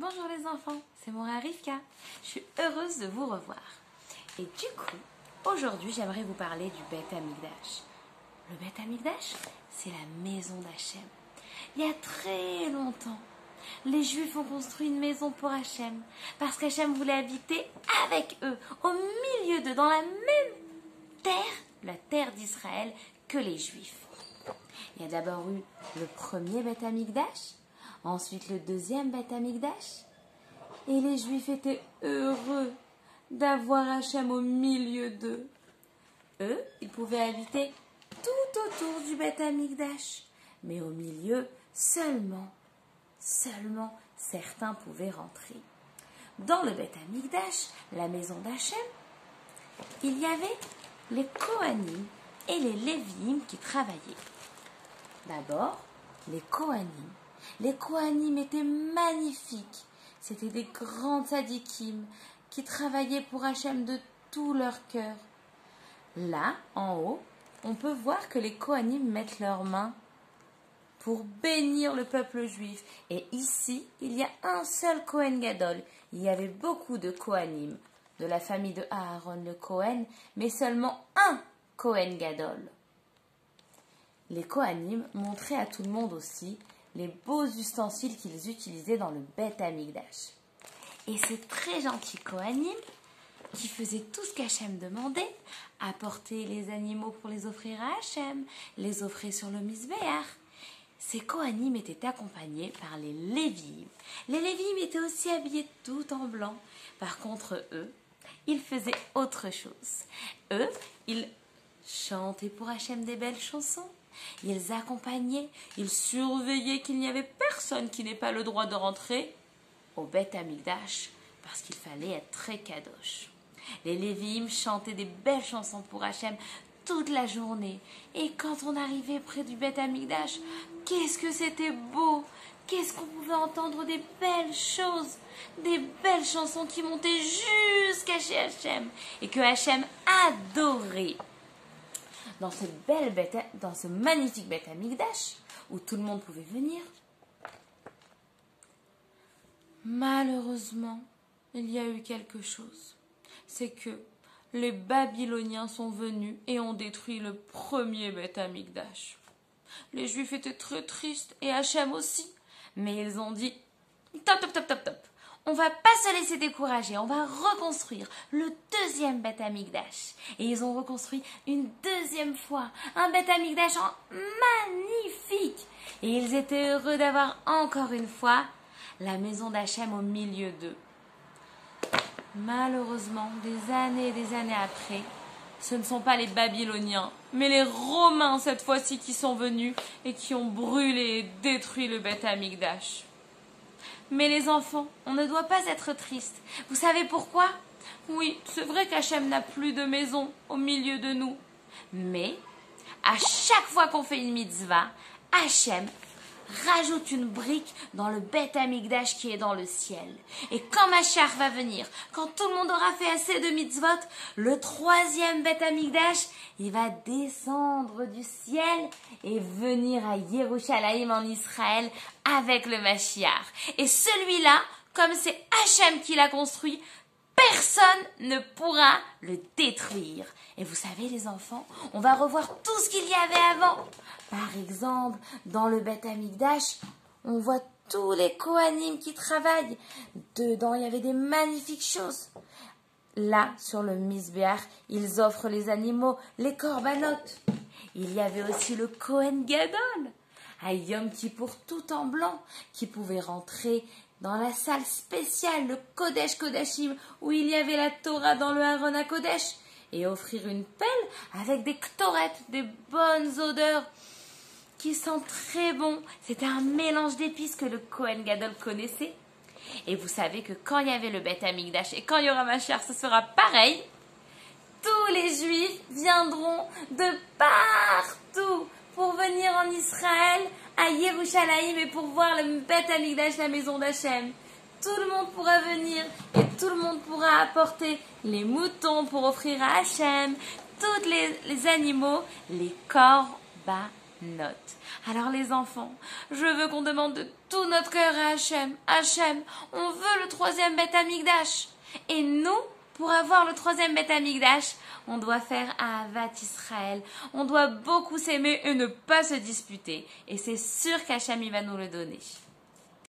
Bonjour les enfants, c'est Mora Rivka. Je suis heureuse de vous revoir. Et du coup, aujourd'hui j'aimerais vous parler du Beth Amikdash. Le Beth Amikdash, c'est la maison d'Hachem. Il y a très longtemps, les Juifs ont construit une maison pour Hachem, parce qu'Hachem voulait habiter avec eux, au milieu d'eux, dans la même terre, la terre d'Israël, que les Juifs. Il y a d'abord eu le premier Beth Amikdash, ensuite le deuxième Beth Amikdash, et les Juifs étaient heureux d'avoir Hachem au milieu d'eux. Eux, ils pouvaient habiter tout autour du Beth Amikdash, mais au milieu, seulement certains pouvaient rentrer. Dans le Beth Amikdash, la maison d'Hachem, il y avait les Kohanim et les Léviim qui travaillaient. D'abord, les Kohanim. Les Kohanim étaient magnifiques. C'étaient des grands tzadikim qui travaillaient pour Hachem de tout leur cœur. Là, en haut, on peut voir que les Kohanim mettent leurs mains pour bénir le peuple juif. Et ici, il y a un seul Kohen Gadol. Il y avait beaucoup de Kohanim, de la famille de Aaron le Kohen, mais seulement un Kohen Gadol. Les Kohanim montraient à tout le monde aussi les beaux ustensiles qu'ils utilisaient dans le Beth Amikdash. Et ces très gentils Kohanim, qui faisaient tout ce qu'Hachem demandait, apporter les animaux pour les offrir à Hachem, les offrir sur le Misbéach. Ces Kohanim étaient accompagnés par les Léviim. Les Léviim étaient aussi habillés tout en blanc. Par contre, eux, ils faisaient autre chose. Eux, ils chantaient pour Hachem des belles chansons. Ils accompagnaient, ils surveillaient qu'il n'y avait personne qui n'ait pas le droit de rentrer au Beth Amikdash, parce qu'il fallait être très kadosh. Les Léviim chantaient des belles chansons pour Hachem toute la journée. Et quand on arrivait près du Beth Amikdash, qu'est-ce que c'était beau! Qu'est-ce qu'on pouvait entendre des belles choses, des belles chansons qui montaient jusqu'à chez Hachem et que Hachem adorait. Dans ce magnifique Beth Amikdash, où tout le monde pouvait venir, malheureusement, il y a eu quelque chose. C'est que les Babyloniens sont venus et ont détruit le premier Beth Amikdash. Les Juifs étaient très tristes, et Hachem aussi, mais ils ont dit « Top. On va pas se laisser décourager, on va reconstruire le deuxième Beth Amikdash. » Et ils ont reconstruit une deuxième fois un Beth Amikdash magnifique. Et ils étaient heureux d'avoir encore une fois la maison d'Hachem au milieu d'eux. Malheureusement, des années et des années après, ce ne sont pas les Babyloniens, mais les Romains cette fois-ci qui sont venus et qui ont brûlé et détruit le Beth Amikdash. Mais les enfants, on ne doit pas être triste. Vous savez pourquoi? Oui, c'est vrai qu'Hachem n'a plus de maison au milieu de nous. Mais, à chaque fois qu'on fait une mitzvah, Hachem rajoute une brique dans le Beth Amikdash qui est dans le ciel. Et quand Mashiach va venir, quand tout le monde aura fait assez de mitzvot, le troisième Beth Amikdash, il va descendre du ciel et venir à Yerushalayim en Israël avec le Mashiach. Et celui-là, comme c'est Hachem qui l'a construit, personne ne pourra le détruire. Et vous savez les enfants, on va revoir tout ce qu'il y avait avant. Par exemple, dans le Beth Amikdash, on voit tous les Kohanim qui travaillent. Dedans, il y avait des magnifiques choses. Là, sur le Misbéach, ils offrent les animaux, les korbanot. Il y avait aussi le Kohen Gadol, à Yom Kippour tout en blanc, qui pouvait rentrer dans la salle spéciale, le Kodesh Kodashim, où il y avait la Torah dans le Aaron HaKodesh, et offrir une pelle avec des ktorettes, des bonnes odeurs, qui sentent très bon. C'était un mélange d'épices que le Kohen Gadol connaissait. Et vous savez que quand il y avait le Beth Amikdash et quand il y aura Mashiach, ce sera pareil. Tous les Juifs viendront de partout pour venir en Israël, à Yerushalayim, et pour voir le Beth Amikdash, la maison d'Hachem. Tout le monde pourra venir et tout le monde pourra apporter les moutons pour offrir à Hachem, tous les animaux, les korbanot. Note. Alors les enfants, je veux qu'on demande de tout notre cœur à Hachem. Hachem, on veut le 3e Beth Amikdash. Et nous, pour avoir le 3e Beth Amikdash, on doit faire Ahavat Israël. On doit beaucoup s'aimer et ne pas se disputer. Et c'est sûr qu'Hachem il va nous le donner.